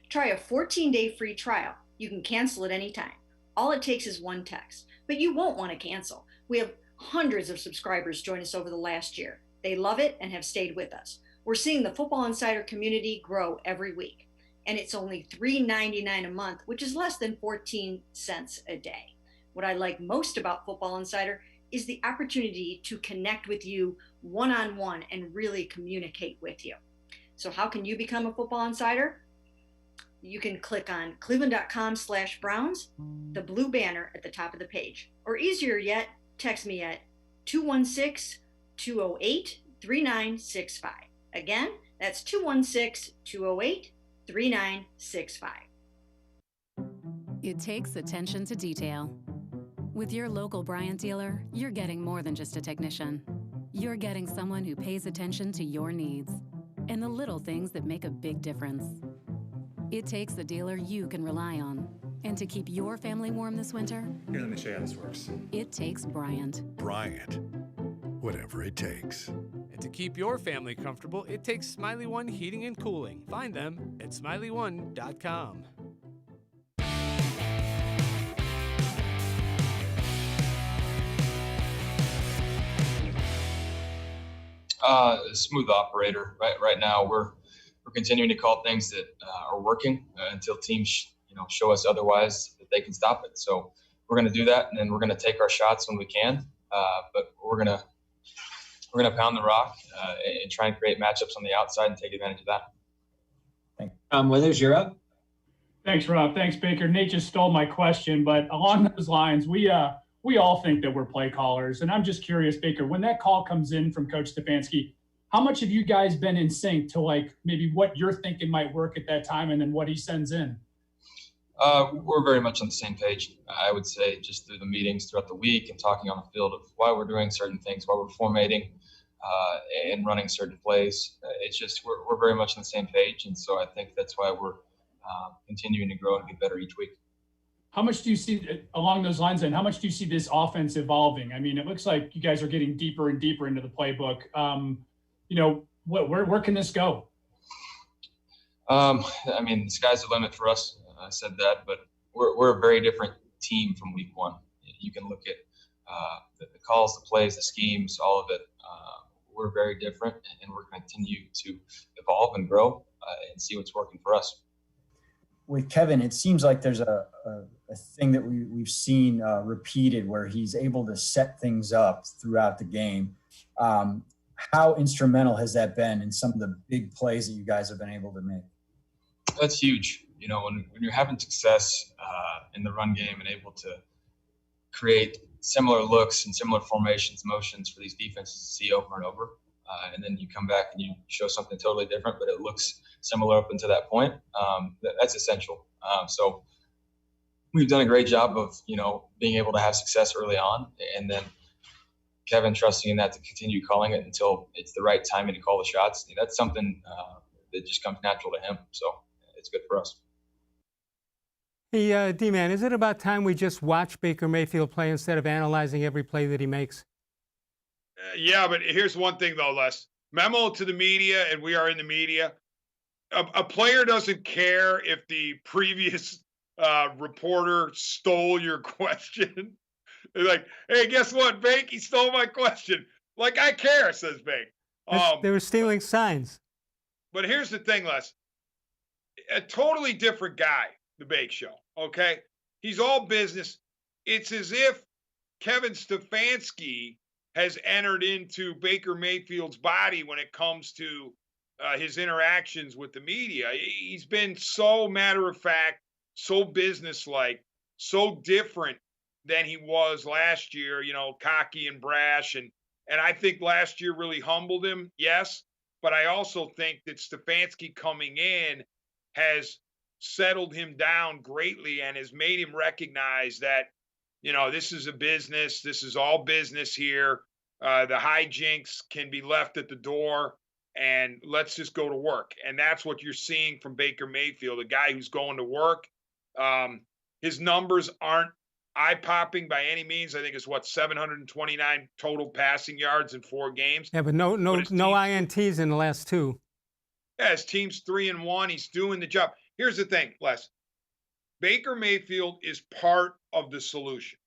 Try a 14-day free trial. You can cancel at any time. All it takes is one text, but you won't want to cancel. We have hundreds of subscribers join us over the last year. They love it and have stayed with us. We're seeing the Football Insider community grow every week, and it's only $3.99 a month, which is less than 14 cents a day. What I like most about Football Insider is the opportunity to connect with you one-on-one and really communicate with you. So how can you become a Football Insider? You can click on cleveland.com/Browns, the blue banner at the top of the page. Or easier yet, text me at 216-208-3965. Again, that's 216-208-3965. 3965. It takes attention to detail. With your local Bryant dealer, you're getting more than just a technician. You're getting someone who pays attention to your needs and the little things that make a big difference. It takes a dealer you can rely on. And to keep your family warm this winter, here, let me show you how this works. It takes Bryant. Bryant, whatever it takes. And to keep your family comfortable, it takes Smiley One Heating and Cooling. Find them at smiley1.com. Smooth operator. Right now, we're continuing to call things that are working until teams show us otherwise that they can stop it. So we're going to do that, and then we're going to take our shots when we can. But we're going to pound the rock and try and create matchups on the outside and take advantage of that. Withers, you're up. Thanks, Rob. Thanks, Baker. Nate just stole my question, but along those lines, we all think that we're play callers, and I'm just curious, Baker, when that call comes in from Coach Stefanski, how much have you guys been in sync to like maybe what you're thinking might work at that time and then what he sends in? We're very much on the same page. I would say just through the meetings throughout the week and talking on the field of why we're doing certain things, why we're formatting and running certain plays. It's just we're very much on the same page, and so I think that's why we're continuing to grow and get better each week. How much do you see along those lines, and how much do you see this offense evolving? I mean, it looks like you guys are getting deeper and deeper into the playbook. Where can this go? I mean, the sky's the limit for us. I said that, but we're a very different team from week one. You can look at the calls, the plays, the schemes, all of it. We're very different, and we're going to continue to evolve and grow and see what's working for us. With Kevin, it seems like there's a thing that we've seen repeated where he's able to set things up throughout the game. How instrumental has that been in some of the big plays that you guys have been able to make? That's huge. When you're having success in the run game and able to create similar looks and similar formations, motions for these defenses to see over and over, and then you come back and you show something totally different, but it looks similar up until that point. That's essential. So we've done a great job of, being able to have success early on, and then Kevin trusting in that to continue calling it until it's the right timing to call the shots. That's something that just comes natural to him. So it's good for us. Hey, D-Man, is it about time we just watch Baker Mayfield play instead of analyzing every play that he makes? Yeah, but here's one thing, though, Les. Memo to the media, and we are in the media. A player doesn't care if the previous reporter stole your question. They're like, hey, guess what, Bake? He stole my question. Like, I care, says Bake. They were stealing signs. But here's the thing, Les. A totally different guy, the Bake Show, okay? He's all business. It's as if Kevin Stefanski has entered into Baker Mayfield's body when it comes to his interactions with the media. He's been so matter-of-fact, so businesslike, so different than he was last year, cocky and brash. And I think last year really humbled him, yes. But I also think that Stefanski coming in has settled him down greatly and has made him recognize that, this is a business. This is all business here. The hijinks can be left at the door, and let's just go to work. And that's what you're seeing from Baker Mayfield, a guy who's going to work. His numbers aren't eye-popping by any means. I think it's 729 total passing yards in 4 games. Yeah, but no INTs in the last 2. Yeah, his team's 3-1. He's doing the job. Here's the thing, Les. Baker Mayfield is part of the solution.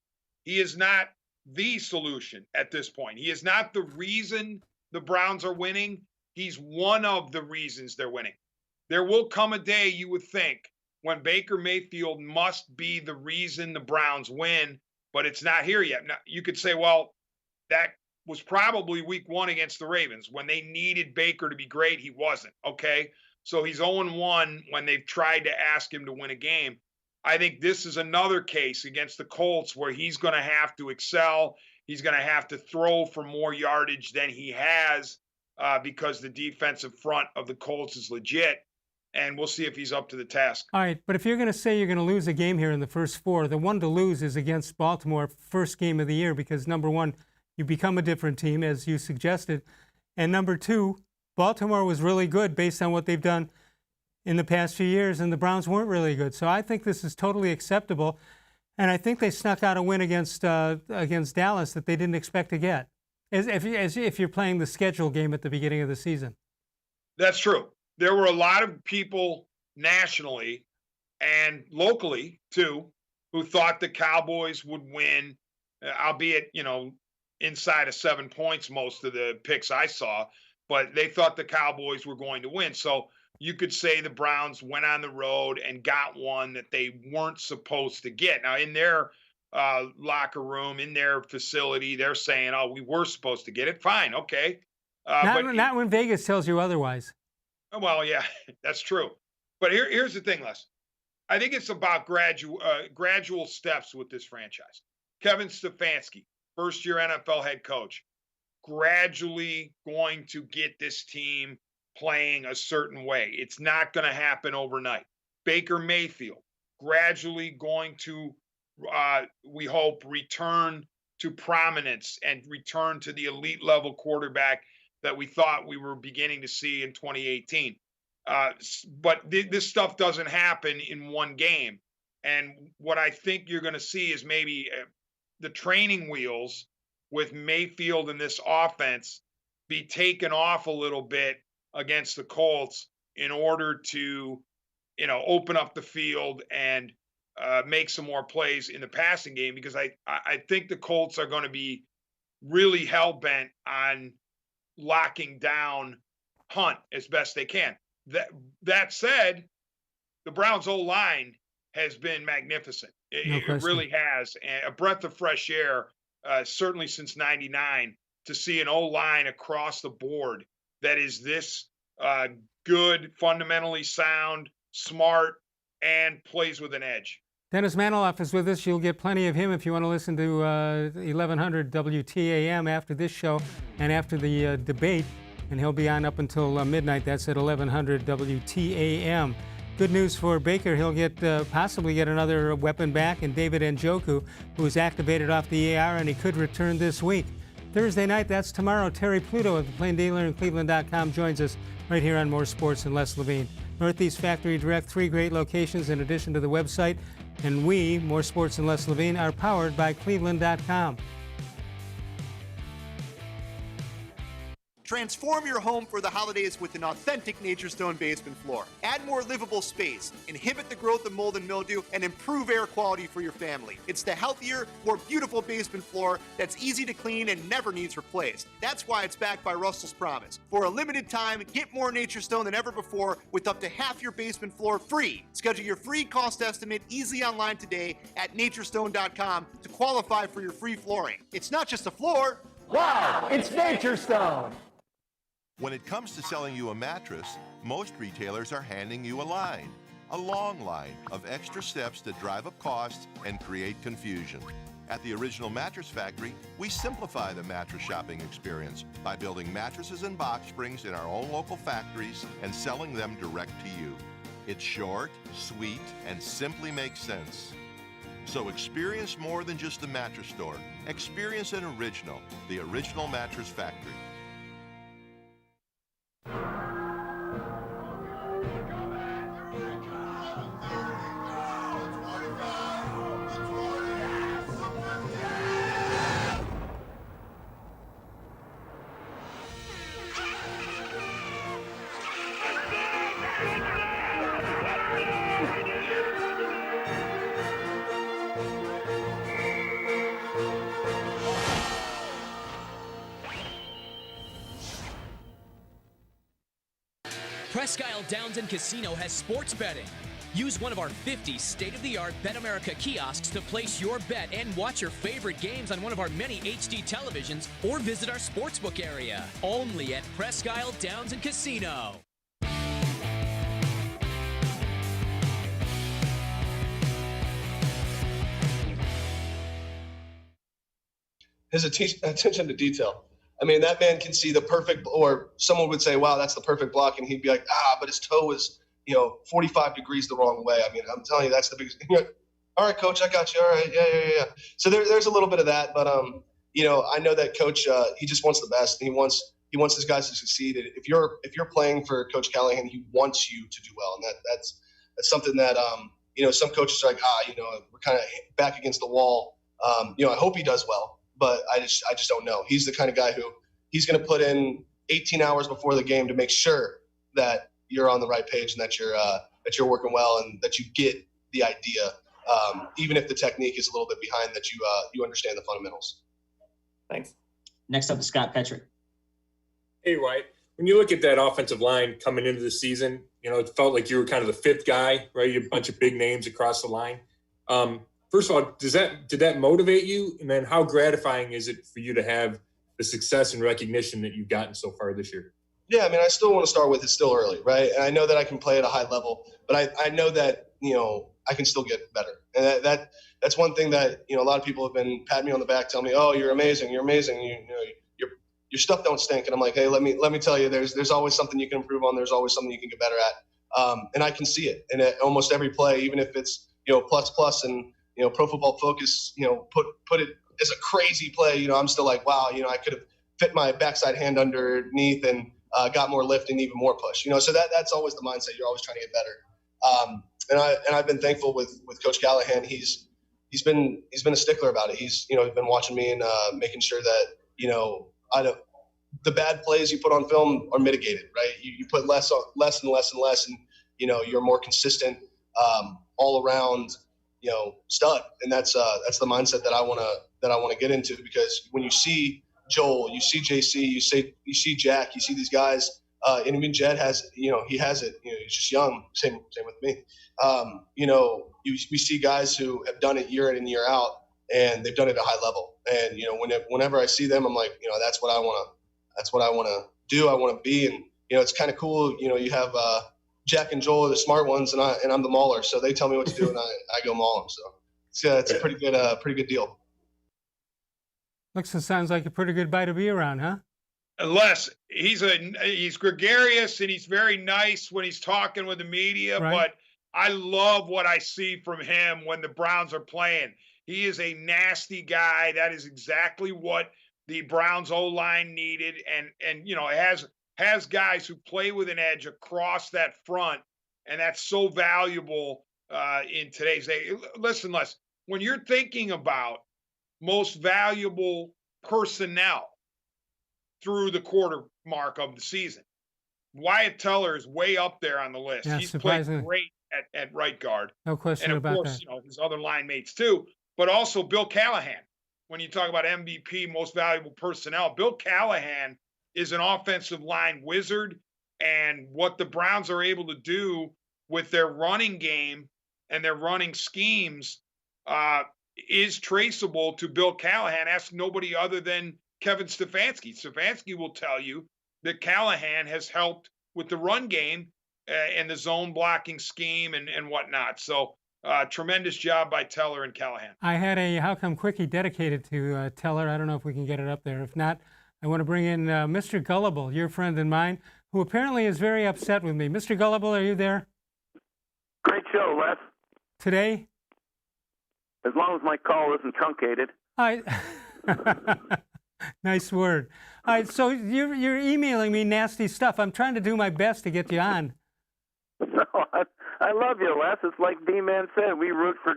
He is not the solution at this point. He is not the reason the Browns are winning. He's one of the reasons they're winning. There will come a day, you would think, when Baker Mayfield must be the reason the Browns win, but it's not here yet. Now, you could say, well, that was probably week 1 against the Ravens. When they needed Baker to be great, he wasn't, okay? So he's 0-1 when they've tried to ask him to win a game. I think this is another case against the Colts where he's going to have to excel. He's going to have to throw for more yardage than he has because the defensive front of the Colts is legit. and we'll see if he's up to the task. All right, but if you're going to say you're going to lose a game here in the first 4, the one to lose is against Baltimore, first game of the year, because number 1, you become a different team, as you suggested, and number 2, Baltimore was really good based on what they've done in the past few years, and the Browns weren't really good. So I think this is totally acceptable, and I think they snuck out a win against Dallas that they didn't expect to get, as if you're playing the schedule game at the beginning of the season. That's true. There were a lot of people nationally and locally, too, who thought the Cowboys would win, albeit, inside of 7 points, most of the picks I saw, but they thought the Cowboys were going to win. So you could say the Browns went on the road and got one that they weren't supposed to get. Now, in their locker room, in their facility, they're saying, oh, we were supposed to get it. Fine, okay. Not when Vegas tells you otherwise. Well, yeah, that's true. But here's the thing, Les. I think it's about gradual steps with this franchise. Kevin Stefanski, first-year NFL head coach, gradually going to get this team playing a certain way. It's not going to happen overnight. Baker Mayfield, gradually going to, we hope, return to prominence and return to the elite-level quarterback that we thought we were beginning to see in 2018. But this stuff doesn't happen in one game. And what I think you're going to see is maybe the training wheels with Mayfield and this offense be taken off a little bit against the Colts in order to, open up the field and make some more plays in the passing game, because I think the Colts are going to be really hell-bent on locking down Hunt as best they can. That said, the Browns' O-line has been magnificent. It really has. And a breath of fresh air, certainly since '99, to see an O-line across the board that is this good, fundamentally sound, smart, and plays with an edge. Dennis Manoloff is with us. You'll get plenty of him if you want to listen to 1100 WTAM after this show and after the debate. And he'll be on up until midnight. That's at 1100 WTAM. Good news for Baker. He'll possibly get another weapon back in David Njoku, who was activated off the AR, and he could return this week. Thursday night, that's tomorrow. Terry Pluto of the Plain Dealer and cleveland.com joins us right here on More Sports and Less Levine. Northeast Factory Direct, 3 great locations in addition to the website. And we, More Sports and Less Levine, are powered by cleveland.com. Transform your home for the holidays with an authentic Nature Stone basement floor. Add more livable space, inhibit the growth of mold and mildew, and improve air quality for your family. It's the healthier, more beautiful basement floor that's easy to clean and never needs replaced. That's why it's backed by Russell's Promise. For a limited time, get more Nature Stone than ever before with up to half your basement floor free. Schedule your free cost estimate easily online today at naturestone.com to qualify for your free flooring. It's not just a floor. Wow, it's Nature Stone. When it comes to selling you a mattress, most retailers are handing you a long line of extra steps that drive up costs and create confusion. At the Original Mattress Factory, we simplify the mattress shopping experience by building mattresses and box springs in our own local factories and selling them direct to you. It's short, sweet, and simply makes sense. So experience more than just a mattress store. Experience an original, the Original Mattress Factory. Presque Isle Downs and Casino has sports betting. Use one of our 50 state-of-the-art Bet America kiosks to place your bet and watch your favorite games on one of our many HD televisions, or visit our sportsbook area. Only at Presque Isle Downs and Casino. His attention to detail. I mean, that man can see the perfect, or someone would say, wow, that's the perfect block. And he'd be like, but his toe was 45 degrees the wrong way. I mean, I'm telling you, that's the biggest. All right, coach, I got you. All right, yeah. So there's a little bit of that, but I know that coach, he just wants the best. He wants his guys to succeed. If you're playing for Coach Callahan, he wants you to do well, and that's something that some coaches are like, we're kind of back against the wall. I hope he does well, but I just don't know. He's the kind of guy who he's going to put in 18 hours before the game to make sure that you're on the right page and that you're working well and that you get the idea, even if the technique is a little bit behind, that you understand the fundamentals. Thanks. Next up is Scott Petrick. Hey, White. When you look at that offensive line coming into the season, it felt like you were kind of the fifth guy, right? You have a bunch of big names across the line. First of all, did that motivate you? And then how gratifying is it for you to have the success and recognition that you've gotten so far this year? Yeah, I mean, I still want to start with it's still early, right? And I know that I can play at a high level, but I know that, I can still get better. And that's one thing that, a lot of people have been patting me on the back, telling me, oh, you're amazing. Your stuff don't stink. And I'm like, hey, let me tell you, there's always something you can improve on. There's always something you can get better at. And I can see it. And at almost every play, even if it's, plus and, Pro Football Focus, put it as a crazy play, I'm still like, wow, I could have fit my backside hand underneath and got more lift and even more push, so that's always the mindset. You're always trying to get better. And I've been thankful with Coach Callahan. He's been a stickler about it. He's been watching me and making sure that the bad plays you put on film are mitigated, right? You put less and less, and you're more consistent all around stud, and that's the mindset that I want to get into, because when you see Joel, you see JC, you see Jack, you see these guys. And even Jed has, he has it. He's just young. Same with me. We see guys who have done it year in and year out, and they've done it at a high level. And whenever I see them, I'm like, that's what I want to do. I want to be. And it's kind of cool. You have Jack and Joel are the smart ones, and I'm the mauler. So they tell me what to do, and I go maul them. So it's a pretty good deal. Looks and sounds like a pretty good guy to be around, huh? Les, he's gregarious and he's very nice when he's talking with the media, right. But I love what I see from him when the Browns are playing. He is a nasty guy. That is exactly what the Browns O-line needed, and it has guys who play with an edge across that front, and that's so valuable in today's day. Listen, Les, when you're thinking about most valuable personnel through the quarter mark of the season, Wyatt Teller is way up there on the list. Yeah, he's played great at right guard. No question about that. And of course, his other line mates too, but also Bill Callahan. When you talk about MVP, most valuable personnel, Bill Callahan is an offensive line wizard, and what the Browns are able to do with their running game and their running schemes is traceable to Bill Callahan. Ask nobody other than Kevin Stefanski. Stefanski will tell you that Callahan has helped with the run game and the zone blocking scheme and whatnot. So tremendous job by Teller and Callahan. I had a How Come Quickie dedicated to Teller. I don't know if we can get it up there. If not, I want to bring in Mr. Gullible, your friend and mine, who apparently is very upset with me. Mr. Gullible, are you there? Great show, Les. Today? As long as my call isn't truncated. Nice word. All right, so you're emailing me nasty stuff. I'm trying to do my best to get you on. No, I love you, Les. It's like D-Man said. We root for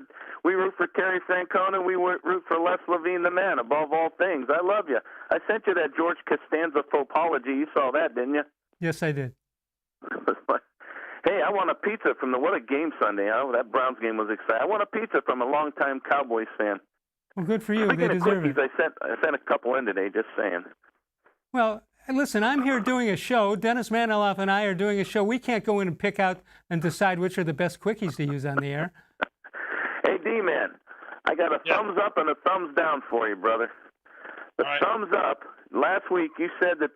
Terry Francona. We root for Les Levine, the man, above all things. I love you. I sent you that George Costanza apology. You saw that, didn't you? Yes, I did. Hey, I want a pizza from what a game Sunday. That Browns game was exciting. I want a pizza from a longtime Cowboys fan. Well, good for you. Speaking they deserve of quickies, it. I sent a couple in today, just saying. Well, listen, I'm here doing a show. Dennis Manoloff and I are doing a show. We can't go in and pick out and decide which are the best quickies to use on the air. Hey, D-Man, I got a thumbs up and a thumbs down for you, brother. The thumbs up, last week you said that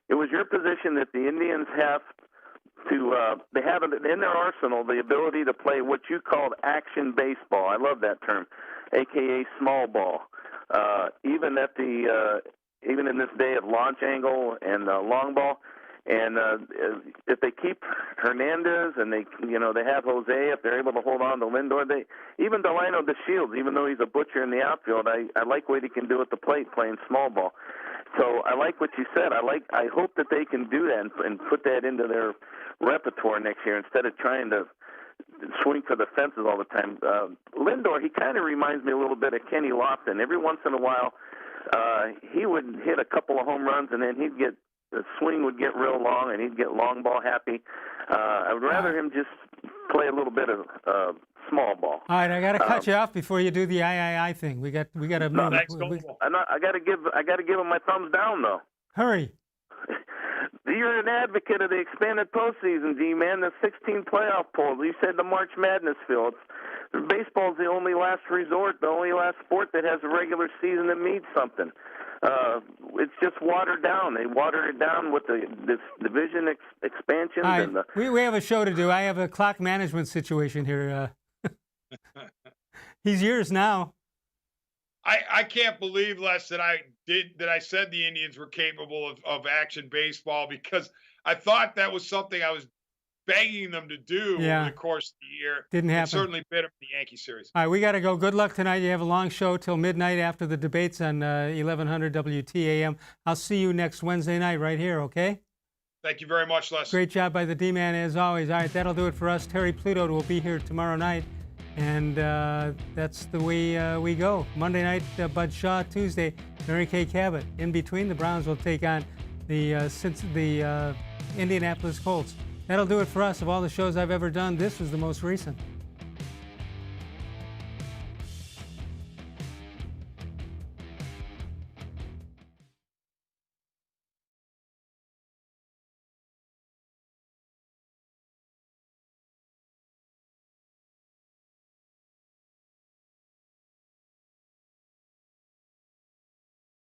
it was your position that the Indians have to, they have in their arsenal the ability to play what you called action baseball. I love that term, a.k.a. small ball. Even in this day of launch angle and long ball, And if they keep Hernandez and they have Jose, if they're able to hold on to Lindor, even Delano DeShields, even though he's a butcher in the outfield, I like what he can do at the plate playing small ball. So I like what you said. I hope that they can do that and put that into their repertoire next year instead of trying to swing for the fences all the time. Lindor, he kind of reminds me a little bit of Kenny Lofton. Every once in a while, he would hit a couple of home runs, and then the swing would get real long, and he'd get long ball happy. I would rather him just play a little bit of small ball. All right, I got to cut you off before you do the I thing. We got to move. I got to give him my thumbs down though. Hurry. You're an advocate of the expanded postseason, G-Man. The 16 playoff polls. You said the March Madness field. Baseball's the only last resort, the only last sport that has a regular season that means something. It's just watered down. They watered it down with this division expansions. Right. And we have a show to do. I have a clock management situation here. He's yours now. I can't believe, Les, that I said the Indians were capable of action baseball, because I thought that was something I was begging them to do over the course of the year. Didn't happen. It certainly bit them in the Yankee series. All right, we got to go. Good luck tonight. You have a long show till midnight after the debates on 1100 WTAM. I'll see you next Wednesday night right here, okay? Thank you very much, Les. Great job by the D-Man as always. All right, that'll do it for us. Terry Pluto will be here tomorrow night. And that's the way we go. Monday night, Bud Shaw. Tuesday, Mary Kay Cabot. In between, the Browns will take on the Indianapolis Colts. That'll do it for us. Of all the shows I've ever done, this was the most recent.